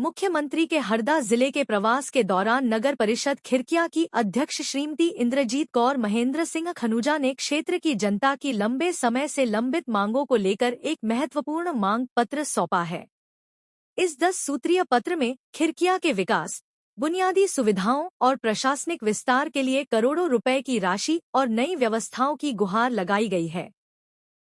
मुख्यमंत्री के हरदा जिले के प्रवास के दौरान नगर परिषद खिरकिया की अध्यक्ष श्रीमती इंद्रजीत कौर महेंद्र सिंह खनूजा ने क्षेत्र की जनता की लंबे समय से लंबित मांगों को लेकर एक महत्वपूर्ण मांग पत्र सौंपा है। इस 10 सूत्रीय पत्र में खिरकिया के विकास, बुनियादी सुविधाओं और प्रशासनिक विस्तार के लिए करोड़ों रुपए की राशि और नई व्यवस्थाओं की गुहार लगाई गई है।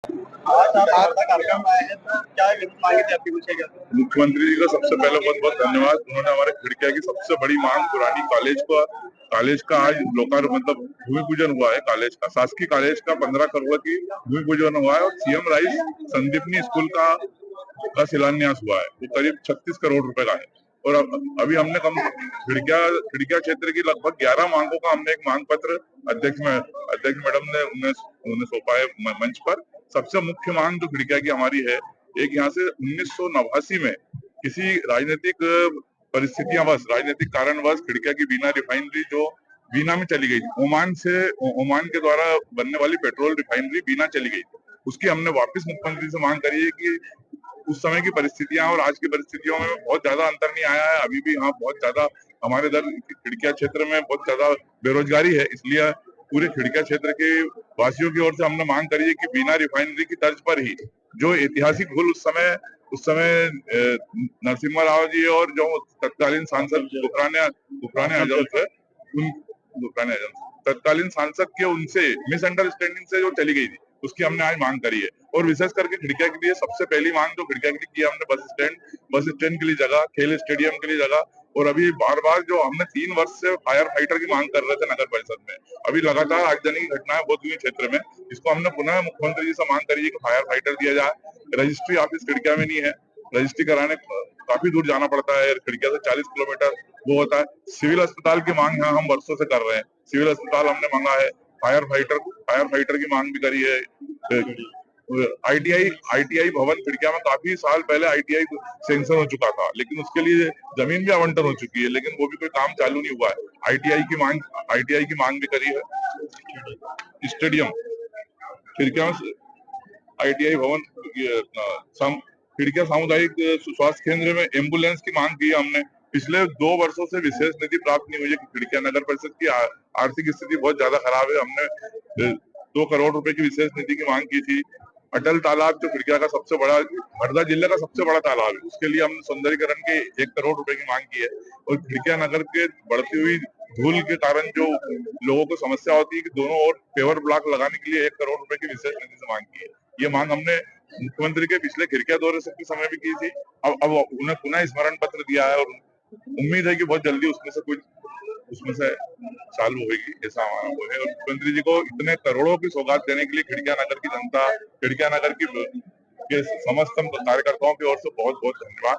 आज आप वार्ता कार्यक्रम में आए हैं, तो क्या मांगे थे आपकी पूछेगा? मुख्यमंत्री जी का सबसे पहले बहुत बहुत धन्यवाद। उन्होंने हमारे खिड़किया की सबसे बड़ी मांग पुरानी कॉलेज का आज लोकार्पण मतलब भूमि पूजन हुआ है। कॉलेज का शासकीय कॉलेज का 15 करोड़ की भूमि पूजन हुआ है और सीएम राइस संदीपनी स्कूल का शिलान्यास हुआ है। वो करीब 36 करोड़ रुपए का है। और अभी हमने खिड़किया क्षेत्र की लगभग 11 मांगों का हमने एक मांग पत्र अध्यक्ष मैडम ने उन्हें सौंपा है मंच पर। सबसे मुख्य मांग जो खिड़किया की हमारी है, एक यहाँ से 1989 में किसी राजनीतिक राजनीतिक कारणवश खिड़किया की बीना रिफाइनरी जो बीना में चली गई थी, ओमान के द्वारा बनने वाली पेट्रोल रिफाइनरी बीना चली गई थी, उसकी हमने वापस मुख्यमंत्री से मांग करी है कि उस समय की परिस्थितियां और आज की परिस्थितियों में बहुत ज्यादा अंतर नहीं आया है। अभी भी यहाँ बहुत ज्यादा हमारे इधर खिड़किया क्षेत्र में बहुत ज्यादा बेरोजगारी है, इसलिए पूरे खिड़किया क्षेत्र के वासियों की ओर से हमने मांग करी है कि बिना रिफाइनरी की तर्ज पर ही जो ऐतिहासिक भूल उस समय नरसिम्हा राव जी और जो तत्कालीन सांसद गुफराने आजम थे, तत्कालीन सांसद के उनसे मिसअंडरस्टैंडिंग से जो चली गई थी, उसकी हमने आज मांग करी है। और विशेष करके खिड़किया के लिए सबसे पहली मांग जो खिड़किया के लिए की हमने बस स्टैंड के लिए जगह, खेल स्टेडियम के लिए जगह, और अभी बार जो हमने 3 वर्ष से फायर फाइटर की मांग कर रहे थे नगर परिषद में, अभी लगातार आगजनी की घटनाएं बहुत हुई क्षेत्र में, इसको हमने पुनः मुख्यमंत्री जी से मांग करी है कि फायर फाइटर दिया जाए। रजिस्ट्री ऑफिस खिड़किया में नहीं है, रजिस्ट्री कराने काफी दूर जाना पड़ता है, खिड़किया से 40 किलोमीटर वो होता है। सिविल अस्पताल की मांग यहाँ हम वर्षों से कर रहे हैं, सिविल अस्पताल हमने मांगा है। फायर फाइटर की मांग भी करी है। आईटीआई भवन खिड़किया में काफी साल पहले आईटीआई सेंक्शन हो चुका था, लेकिन उसके लिए जमीन भी आवंटन हो चुकी है, लेकिन वो भी कोई काम चालू नहीं हुआ है। आईटीआई की मांग भी करी है। स्टेडियम खिड़किया में आईटीआई भवन, खिड़किया सामुदायिक स्वास्थ्य केंद्र में एम्बुलेंस की मांग की है हमने। पिछले 2 वर्षों से विशेष निधि प्राप्त नहीं हुई है। खिड़किया नगर परिषद की आर्थिक स्थिति बहुत ज्यादा खराब है। हमने 2 करोड़ रुपए की विशेष निधि की मांग की थी। अटल तालाब जो खिड़किया का सबसे बड़ा, हरदा जिले का सबसे बड़ा तालाब है, उसके लिए हमने सौंदर्यीकरण के 1 करोड़ रुपए की मांग की है। और खिड़किया नगर के बढ़ती हुई धूल के कारण जो लोगों को समस्या होती है कि दोनों ओर पेवर ब्लॉक लगाने के लिए 1 करोड़ रुपए की विशेष निधि से मांग की है। ये मांग हमने मुख्यमंत्री के पिछले खिड़किया दौरे के समय भी की थी। अब उन्हें पुनः स्मरण पत्र दिया है और उम्मीद है कि बहुत जल्दी उसमें से चालू होगी, ऐसा हमारा वो है। और मुख्यमंत्री जी को इतने करोड़ों की सौगात देने के लिए खिड़किया नगर की जनता, खिड़किया नगर के समस्त कार्यकर्ताओं की ओर से बहुत बहुत धन्यवाद।